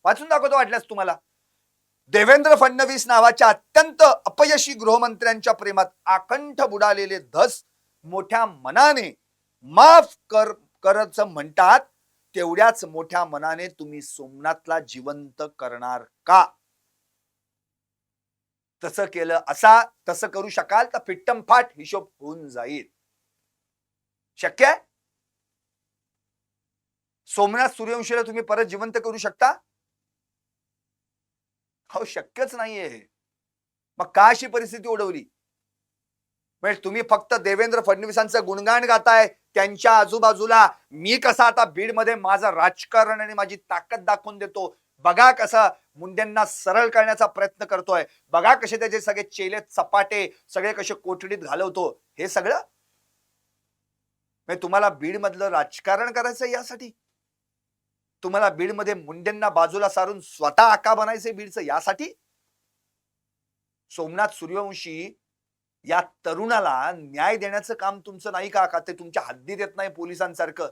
वाचून दाखवतो वाटल्यास तुम्हाला. देवेंद्र फडणवीस नावाच्या अत्यंत अपयशी गृहमंत्र्यांच्या प्रेमात आकंठ बुडालेले धस मोठ्या मनाने माफ करच म्हणतात, तेवढ्याच मोठ्या मनाने तुम्ही सोमनाथला जिवंत करणार का? तसं केलं, तसं करू शकाल तर फिट्टमफाट हिशोब होऊन जाईल. शक्य आहे? सोमनाथ सूर्यवंशीला तुम्ही परत जिवंत करू शकता? हो शक्यच नाहीये. मग का अशी परिस्थिती ओढवली? म्हणजे तुम्ही फक्त देवेंद्र फडणवीसांचं गुणगान गाताय, त्यांच्या आजूबाजूला मी कसा आता बीड मध्ये माझं राजकारण आणि माझी ताकद दाखवून देतो, बघा कसा मुंडेंना सरळ करण्याचा प्रयत्न करतोय, बघा कसे त्याचे सगळे चेले चपाटे सगळे कसे कोठडीत घालवतो. हे सगळं म्हणजे तुम्हाला बीड मधलं राजकारण करायचं यासाठी? तुम्हाला बीड मध्ये मुंडेंना बाजूला सारून स्वतः आका बनायचे बीडचं यासाठी? सोमनाथ सूर्यवंशी या तरुणाला न्याय देण्याचं काम तुमचं नाही का? ते तुमच्या हद्दीत येत नाही पोलिसांसारखं?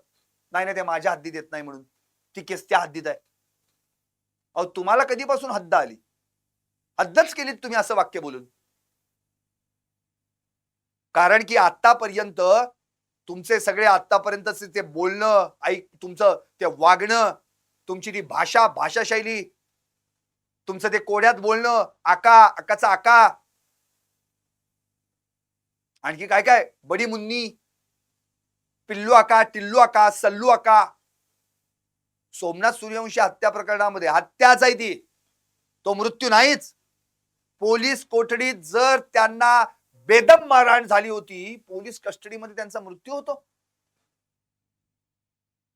नाही ते माझ्या हद्दीत येत नाही म्हणून ती केस त्या हद्दीत आहे. अहो तुम्हाला कधीपासून हद्द आली? हद्दच केलीत तुम्ही असं वाक्य बोलून. कारण की आतापर्यंत तुमचे सगळे आतापर्यंतचे ते बोलणं, तुमचं ते वागणं, तुमची ती भाषाशैली, तुमचं ते कोड्यात बोलणं, आकाचा आका, आणखी काय काय बडी मुन्नी, पिल्लू आका, टिल्लू आका, सल्लू आका. सोमनाथ सूर्यवंशी हत्या प्रकरणामध्ये हत्याच आहे ती, तो मृत्यू नाहीच. पोलीस कोठडीत जर त्यांना बेदम मारहाण झाली होती, पोलीस कस्टडीमध्ये त्यांचा मृत्यू होतो.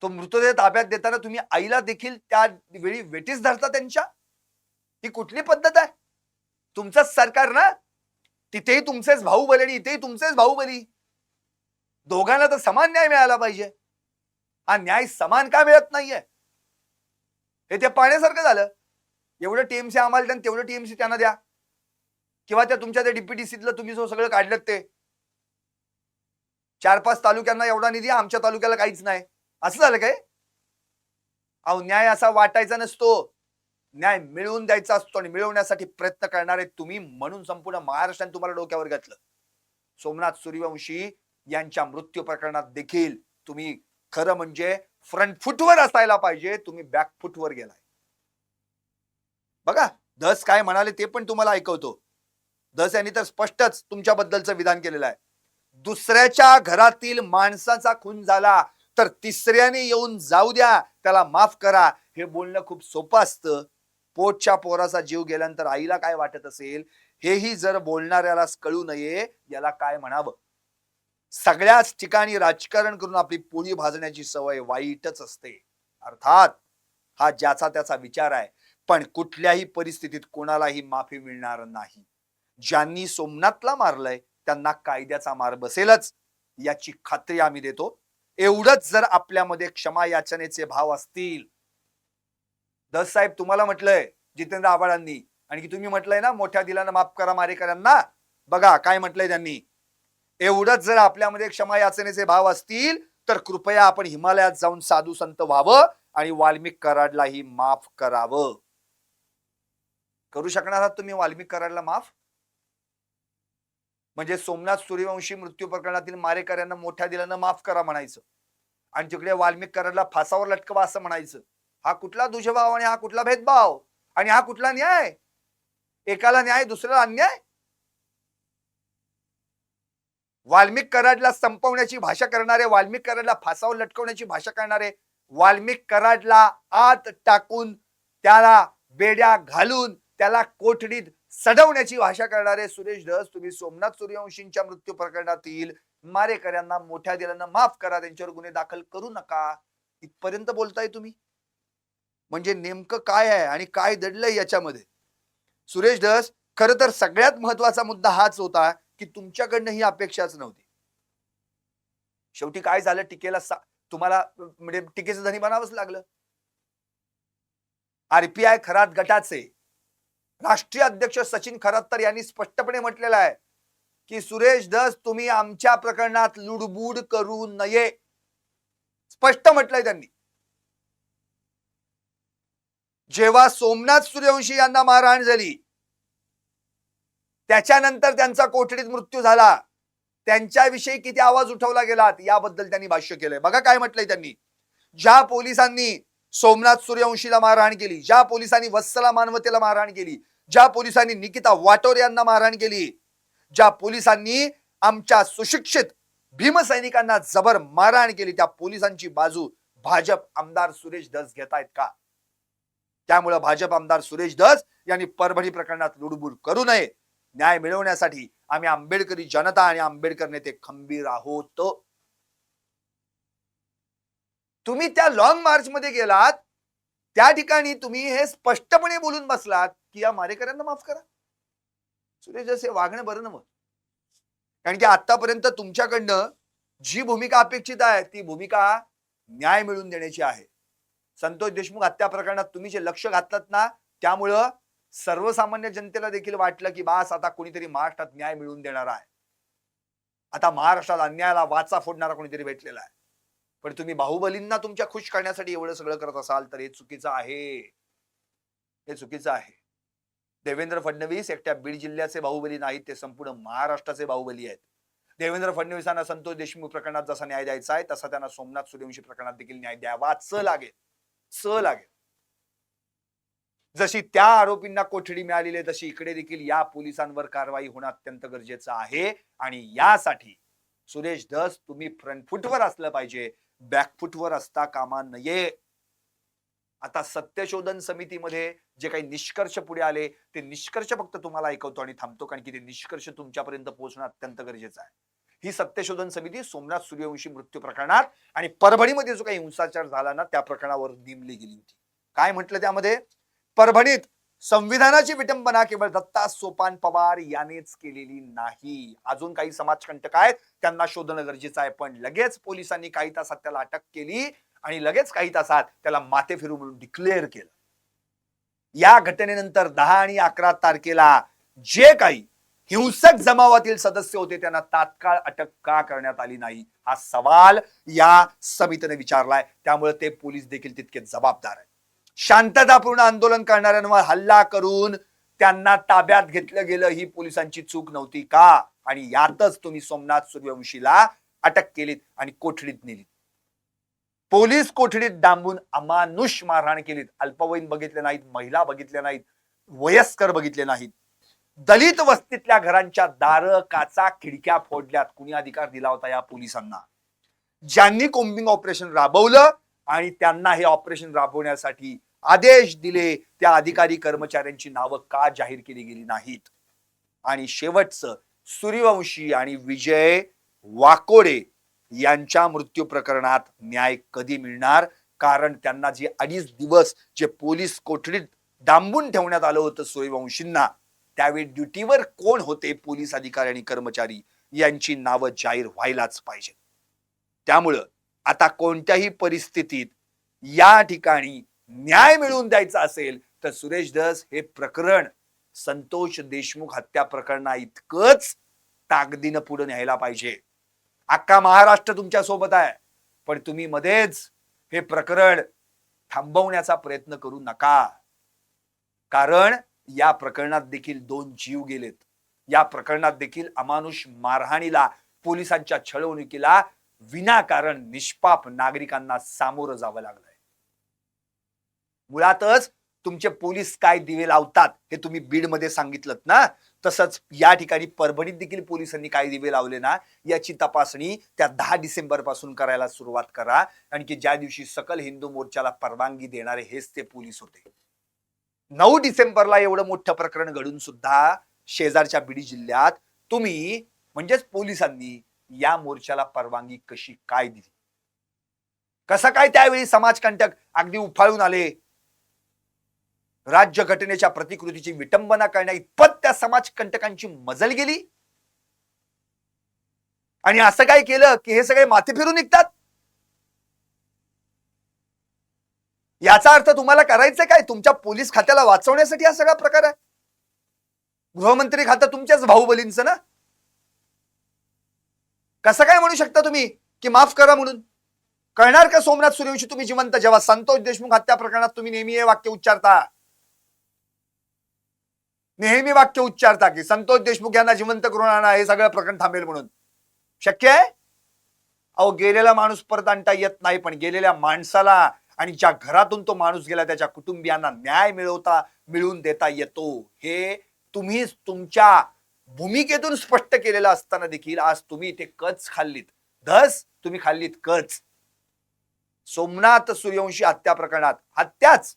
तो मृतदेह ताब्यात देताना तुम्ही आईला देखील त्या वेळी वेटीस धरता त्यांच्या. ही कुठली पद्धत आहे? तुमचंच सरकार ना, तिथेही तुमचेच बाहुबली आणि इथेही तुमचेच बाहुबली. दोघांना तर समान न्याय मिळाला पाहिजे. हा न्याय समान का मिळत नाहीये? हे ते पाहण्यासारखं झालं. एवढं टीएमसी आम्हाला द्या, तेवढं टीएमसी त्यांना द्या. किंवा त्या तुमच्या त्या डीपीटीसीतलं तुम्ही जो सगळं काढलं ते 4-5 तालुक्यांना एवढा निधी, आमच्या तालुक्याला काहीच नाही, असं झालं काय? अहो, न्याय असा वाटायचा नसतो, न्याय मिळवून द्यायचा असतो आणि मिळवण्यासाठी प्रयत्न करणारे तुम्ही, म्हणून संपूर्ण महाराष्ट्राने तुम्हाला डोक्यावर घातलं. सोमनाथ सूर्यवंशी यांच्या मृत्यू प्रकरणात देखील तुम्ही खरं म्हणजे फ्रंट फुटवर असायला पाहिजे, तुम्ही बॅक फुटवर गेलाय. बघा धस काय म्हणाले ते पण तुम्हाला ऐकवतो. धस यांनी तर स्पष्टच तुमच्याबद्दलचं विधान केलेलं आहे. दुसऱ्याच्या घरातील माणसाचा खून झाला तर तिसऱ्याने येऊन जाऊ द्या, त्याला माफ करा. हे बोलणं खूप सोपं असतं. पोटच्या पोराचा जीव गेल्यानंतर आईला काय वाटत असेल, हेही जर बोलणाऱ्याला कळू नये, याला काय म्हणावं? सगळ्याच ठिकाणी राजकारण करून आपली पोळी भाजण्याची सवय वाईटच असते. अर्थात हा ज्याचा त्याचा विचार आहे, पण कुठल्याही परिस्थितीत कोणालाही माफी मिळणार नाही. ज्यांनी सोमनाथला मारलंय त्यांना कायद्याचा मार बसेलच, याची खात्री आम्ही देतो. एवढंच जर आपल्यामध्ये क्षमा याचनेचे भाव असतील. दस साहेब तुम्हाला म्हटलंय जितेंद्र आव्हाडांनी, आणि तुम्ही म्हटलंय ना मोठ्या दिलानं माफ करा मारेकऱ्यांना. बघा काय म्हटलंय त्यांनी. एवढंच जर आपल्यामध्ये क्षमा याचनेचे भाव असतील तर कृपया आपण हिमालयात जाऊन साधू संत व्हावं आणि वाल्मिक कराडलाही माफ करावं. करू शकणार आहात तुम्ही वाल्मिक कराडला माफ? म्हणजे सोमनाथ सूर्यवंशी मृत्यू प्रकरणातील मारेकऱ्यांना मोठ्या दिलानं माफ करा म्हणायचं आणि तिकडे वाल्मिक कराडला फासावर लटकवा असं म्हणायचं. हा कुठला दुष्भाव आणि हा कुठला भेदभाव आणि हा कुठला न्याय? एकाला न्याय दुसऱ्याला अन्याय. वाल्मिक कराडला संपवण्याची भाषा करणारे, वाल्मिक कराडला फासावर लटकवण्याची भाषा करणारे, वाल्मिक कराडला आत टाकून त्याला बेड्या घालून त्याला कोठडीत सडवण्याची भाषा करणारे सुरेश धस, तुम्ही सोमनाथ सूर्यवंशींच्या मृत्यू प्रकरणातील मारेकऱ्यांना मोठ्या दिलानं माफ करा, त्यांच्यावर गुन्हे दाखल करू नका, इथपर्यंत बोलताय तुम्ही. म्हणजे नेमकं काय आहे आणि काय दडलंय याच्यामध्ये? सुरेश धस, खरं तर सगळ्यात महत्वाचा मुद्दा हाच होता की तुमच्याकडनं ही अपेक्षाच नव्हती. शेवटी काय झालं, टीकेला तुम्हाला म्हणजे टीकेचं धनी बनावंच लागलं. आरपीआय खरात गटाचे राष्ट्रीय अध्यक्ष सचिन खरातकर यांनी स्पष्टपणे म्हटलेलं आहे की सुरेश धस तुम्ही आमच्या प्रकरणात लुडबुड करू नये, स्पष्ट म्हटलंय त्यांनी. जेव्हा सोमनाथ सूर्यवंशी यांना मारहाण झाली त्याच्यानंतर त्यांचा कोठडीत मृत्यू झाला, त्यांच्याविषयी किती आवाज उठवला गेला याबद्दल त्यांनी भाष्य केलंय. बघा काय म्हटलंय त्यांनी. ज्या पोलिसांनी सोमनाथ सूर्यवंशीला मारहाण केली, ज्या पोलिसांनी वत्सला मानवतेला मारहाण केली, ज्या पोलिसांनी निकिता वाटोरे यांना मारहाण केली, ज्या पोलिसांनी आमच्या सुशिक्षित भीमसैनिकांना जबर मारहाण केली, त्या पोलिसांची बाजू भाजप आमदार सुरेश धस घेतायत का? त्यामुळे भाजप आमदार सुरेश धस यांनी परभणी प्रकरणात लुडबुड करू नये. न्याय मिळवण्यासाठी आम्ही आंबेडकरी जनता आणि आंबेडकर नेते खंबीर आहोत. तुम्ही त्या लॉंग मार्च मध्ये गेलात, त्या ठिकाणी तुम्ही हे स्पष्टपणे बोलून बसलात की या मारेकऱ्यांना माफ करा. सुरेश धस हे वागणं बरं नव्हतं. कारण की आतापर्यंत तुमच्याकडनं जी भूमिका अपेक्षित आहे ती भूमिका न्याय मिळवून देण्याची आहे. संतोष देशमुख हत्या प्रकरणात तुम्ही जे लक्ष घातलात ना, त्यामुळं सर्वसामान्य जनतेला देखील वाटलं की बास आता कोणीतरी महाराष्ट्रात न्याय मिळवून देणार आहे, आता महाराष्ट्राला अन्यायाला वाचा फोडणारा कोणीतरी भेटलेला आहे. पण तुम्ही बाहुबलींना तुमच्या खुश करण्यासाठी एवढं सगळं करत असाल तर हे चुकीचं आहे, हे चुकीचं आहे. देवेंद्र फडणवीस एकट्या बीड जिल्ह्याचे बाहुबली नाहीत, ते संपूर्ण महाराष्ट्राचे बाहुबली आहेत. देवेंद्र फडणवीसांना संतोष देशमुख प्रकरणात जसा न्याय द्यायचा आहे तसा त्यांना सोमनाथ सूर्यवंशी प्रकरणात देखील न्याय द्यावाच लागेल. जशी त्या आरोपींना कोठडी मिळालेली आहे तशी इकडे देखील या पोलिसांवर कारवाई होणं अत्यंत गरजेचं आहे. आणि यासाठी सुरेश धस तुम्ही फ्रंट फुटवर असलं पाहिजे, बॅकफुटवर असता कामा नये. आता सत्यशोधन समितीमध्ये जे काही निष्कर्ष पुढे आले ते निष्कर्ष फक्त तुम्हाला ऐकवतो आणि थांबतो, कारण की ते निष्कर्ष तुमच्यापर्यंत पोहोचणं अत्यंत गरजेचं आहे. ही सत्यशोधन समिती सोमनाथ सूर्यवंशी मृत्यू प्रकरणात आणि परभणीमध्ये जो काही हिंसाचार झाला ना त्या प्रकरणावर नेमली गेली होती. काय म्हटलं त्यामध्ये? परभणीत संविधानाची विटंबना केवळ दत्ता सोपान पवार यानेच केलेली नाही, अजून काही समाजकंटक आहेत त्यांना शोधणं गरजेचं आहे. पण लगेच पोलिसांनी काही तासात त्याला अटक केली आणि लगेच काही तासात त्याला माथे फिरू म्हणून डिक्लेअर केलं. या घटनेनंतर 10 आणि 11 तारखेला जे काही हिंसक जमावातील सदस्य होते त्यांना तात्काळ अटक का करण्यात आली नाही, हा सवाल या समितीने विचारलाय. त्यामुळे ते पोलीस देखील तितके जबाबदार आहेत. शांततापूर्ण आंदोलन करणाऱ्यांवर हल्ला करून त्यांना ताब्यात घेतलं गेलं ही पोलिसांची चूक नव्हती का? आणि यातच तुम्ही सोमनाथ सूर्यवंशीला अटक केलीत आणि कोठडीत नेलीत. पोलीस कोठडीत डांबून अमानुष मारहाण केलीत. अल्पवयीन बघितले नाहीत, महिला बघितल्या नाहीत, वयस्कर बघितले नाहीत. दलित वस्तीतल्या घरांच्या दार काचा खिडक्या फोडल्यात. कुणी अधिकार दिला होता या पोलिसांना? ज्यांनी कोम्बिंग ऑपरेशन राबवलं आणि त्यांना हे ऑपरेशन राबवण्यासाठी आदेश दिले त्या अधिकारी कर्मचाऱ्यांची नावं का जाहीर केली गेली नाहीत? आणि शेवटचं सूर्यवंशी आणि विजय वाकोडे यांच्या मृत्यू प्रकरणात न्याय कधी मिळणार? कारण त्यांना जे 2.5 दिवस जे पोलीस कोठडीत डांबून ठेवण्यात आलं होतं सूर्यवंशींना, त्यावेळी ड्युटीवर कोण होते पोलीस अधिकारी आणि कर्मचारी यांची नावं जाहीर व्हायलाच पाहिजे. त्यामुळं आता कोणत्याही परिस्थितीत या ठिकाणी न्याय मिळवून द्यायचा असेल तर सुरेश धस हे प्रकरण संतोष देशमुख हत्या प्रकरणा इतकंच ताकदीनं पुढे न्यायला पाहिजे. अख्खा महाराष्ट्र तुमच्या सोबत आहे, पण तुम्ही मध्येच हे प्रकरण थांबवण्याचा प्रयत्न करू नका. कारण या प्रकरणात देखील 2 जीव गेलेत. या प्रकरणात देखील अमानुष मारहाणीला, पोलिसांच्या छळवणुकीला विनाकारण निष्पाप नागरिकांना सामोरं जावं लागलंय. मुळातच तुमचे पोलीस काय दिवे लावतात हे तुम्ही बीडमध्ये सांगितलं ना, तसंच या ठिकाणी परभणीत देखील पोलिसांनी काय दिवे लावले ना याची तपासणी त्या 10 डिसेंबर पासून करायला सुरुवात करा. कारण की ज्या दिवशी सकल हिंदू मोर्चाला परवानगी देणारे हेच ते पोलीस होते. 9 डिसेंबरला एवढं मोठं प्रकरण घडून सुद्धा शेजारच्या बीड जिल्ह्यात तुम्ही म्हणजेच पोलिसांनी या मोर्चाला परवानगी कशी काय दिली? कसं काय त्यावेळी समाजकंटक अगदी उफाळून आले? राज्य घटनेच्या प्रतिकृतीची विटंबना करण्या इतपत त्या समाजकंटकांची मजल गेली आणि असं काय केलं की हे सगळे माथे फिरून निघतात? याचा अर्थ तुम्हाला करायचं काय? तुमच्या पोलीस खात्याला वाचवण्यासाठी हा सगळा प्रकार आहे. गृहमंत्री खातं तुमच्याच भाऊबलींचं ना. कसं काय म्हणू शकता तुम्ही की माफ करा म्हणून? कळणार का सोमनाथ सूर्यवंशी तुम्ही जिवंत जेव्हा संतोष देशमुख हत्या प्रकरणात तुम्ही नेहमी हे वाक्य उच्चारता, नेहमी वाक्य उच्चारता की संतोष देशमुख यांना जिवंत करून आणा, हे सगळं प्रकरण थांबेल म्हणून. शक्य आहे? अहो, गेलेला माणूस परत आणता येत नाही, पण गेलेल्या माणसाला आणि ज्या घरातून तो माणूस गेला त्याच्या कुटुंबियांना न्याय मिळवून देता येतो. हे तुम्ही तुमच्या भूमिकेतून स्पष्ट केलेलं असताना देखील आज तुम्ही ते कच खाल्लीत. धस तुम्ही खाल्लीत कच. सोमनाथ सूर्यवंशी हत्या प्रकरणात हत्याच,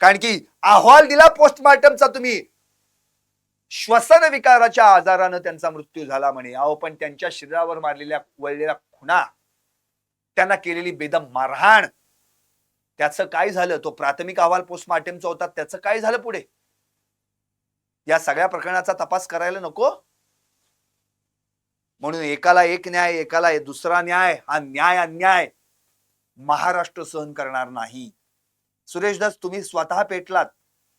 कारण की अहवाल दिला पोस्टमार्टमचा तुम्ही, श्वसन विकाराच्या आजारानं त्यांचा मृत्यू झाला म्हणे. अहो, पण त्यांच्या शरीरावर वळलेल्या खुणा, त्यांना केलेली बेदम मारहाण, त्याचं काय झालं? तो प्राथमिक अहवाल पोस्टमार्टमचा होता, त्याचं काय झालं पुढे? या सगळ्या प्रकरणाचा तपास करायला नको? म्हणून एकाला एक न्याय, एकाला दुसरा न्याय, हा न्याय अन्याय महाराष्ट्र सहन करणार नाही. सुरेश दास, तुम्ही स्वतः पेटलात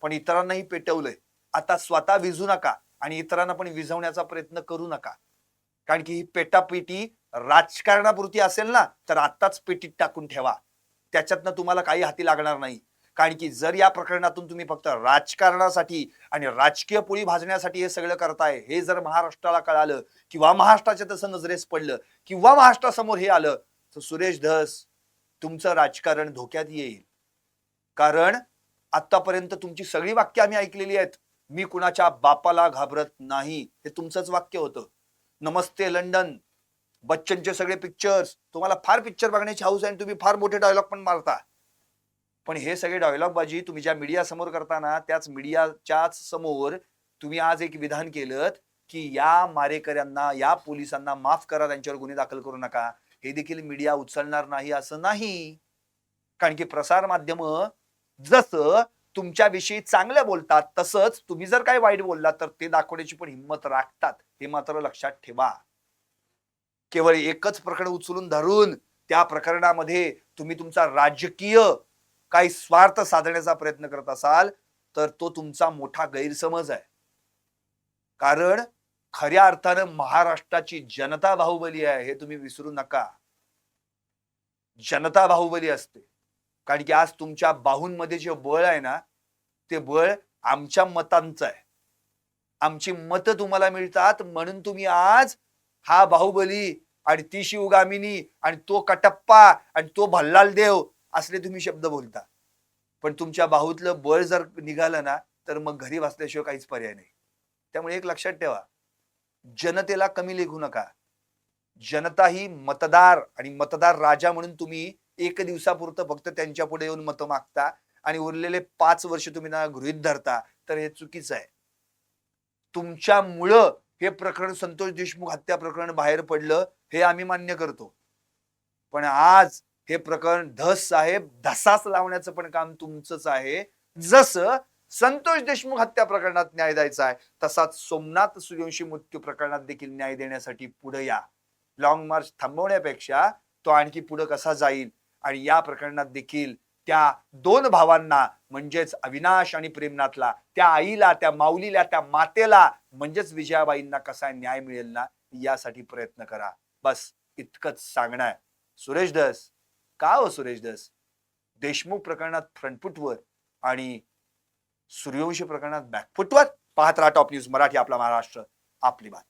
पण इतरांनाही पेटवलंय. आता स्वतः विझू नका आणि इतरांना पण विझवण्याचा प्रयत्न करू नका. कारण की ही पेटापेटी राजकारणापुरती असेल ना तर आत्ताच पेटीत टाकून ठेवा. त्याच्यातनं तुम्हाला काही हाती लागणार नाही. कारण की जर या प्रकरणातून तुम्ही फक्त राजकारणासाठी आणि राजकीय पोळी भाजण्यासाठी हे सगळं करताय, हे जर महाराष्ट्राला कळालं किंवा महाराष्ट्राच्या तसं नजरेस पडलं किंवा महाराष्ट्रासमोर हे आलं तर सुरेश धस, तुमचं राजकारण धोक्यात येईल. कारण आतापर्यंत तुमची सगळी वाक्य आम्ही ऐकलेली आहेत. मी कुणाच्या बापाला घाबरत नाही, हे तुमचंच वाक्य होतं. नमस्ते लंडन, बच्चनचे सगळे पिक्चर्स, तुम्हाला फार पिक्चर बघण्याची हौस आहे आणि तुम्ही फार मोठे डायलॉग पण मारता, पण हे सगळे डायलॉग बाजी तुम्ही ज्या मीडिया समोर करताना त्याच मीडियाच्याच समोर तुम्ही आज एक विधान केलं की या मारेकऱ्यांना, या पोलिसांना माफ करा, त्यांच्यावर गुन्हे दाखल करू नका. हे देखील मीडिया उचलणार नाही असं नाही. कारण की प्रसार माध्यम जसं तुमच्याविषयी चांगलं बोलतात तसंच तुम्ही जर काही वाईट बोललात तर ते दाखवण्याची पण हिंमत राखतात. हे मात्र लक्षात ठेवा. केवळ एकच प्रकरण उचलून धरून त्या प्रकरणामध्ये तुम्ही तुमचा राजकीय काही स्वार्थ साधण्याचा प्रयत्न करत असाल तर तो तुमचा मोठा गैरसमज आहे. कारण खऱ्या अर्थानं महाराष्ट्राची जनता बाहुबली आहे हे तुम्ही विसरू नका. जनता बाहुबली असते. कारण की आज तुमच्या बाहूंमध्ये जे बळ आहे ना, ते बळ आमच्या मतांचं आहे. आमची मतं तुम्हाला मिळतात म्हणून तुम्ही आज हा बाहुबली आणि ती शिवगामिनी आणि तो कटप्पा आणि तो भल्लाल देव असले तुम्ही शब्द बोलता. पण तुमच्या बाहूतलं बळ जर निघालं ना तर मग घरी बसल्याशिवाय काहीच पर्याय नाही. त्यामुळे एक लक्षात ठेवा, जनतेला कमी लेखू नका. जनता ही मतदार आणि मतदार राजा म्हणून तुम्ही एक दिवसापुरतं फक्त त्यांच्या पुढे येऊन मतं मागता आणि उरलेले 5 वर्ष तुम्ही त्यांना गृहीत धरता, तर हे चुकीचं आहे. तुमच्यामुळं हे प्रकरण, संतोष देशमुख हत्या प्रकरण बाहेर पडलं हे आम्ही मान्य करतो. पण आज हे प्रकरण धस साहेब धसास लावण्याचं पण काम तुमचंच आहे. जसं संतोष देशमुख हत्या प्रकरणात न्याय द्यायचा आहे तसाच सोमनाथ सूर्यवंशी मृत्यू प्रकरणात देखील न्याय देण्यासाठी पुढे या. लॉंग मार्च थांबवण्यापेक्षा तो आणखी पुढे कसा जाईल आणि या प्रकरणात देखील त्या 2 भावांना म्हणजेच अविनाश आणि प्रेमनाथला, त्या आईला, त्या माऊलीला, त्या मातेला म्हणजेच विजयाबाईंना कसा न्याय मिळेल ना यासाठी प्रयत्न करा. बस इतकंच सांगणं आहे. सुरेश धस का हो सुरेश धस देशमुख प्रकरणात फ्रंटफुटवर आणि सूर्यवंशी प्रकरणात बॅकफुटवर? पाहत राहा टॉप न्यूज मराठी, आपला महाराष्ट्र, आपली बात.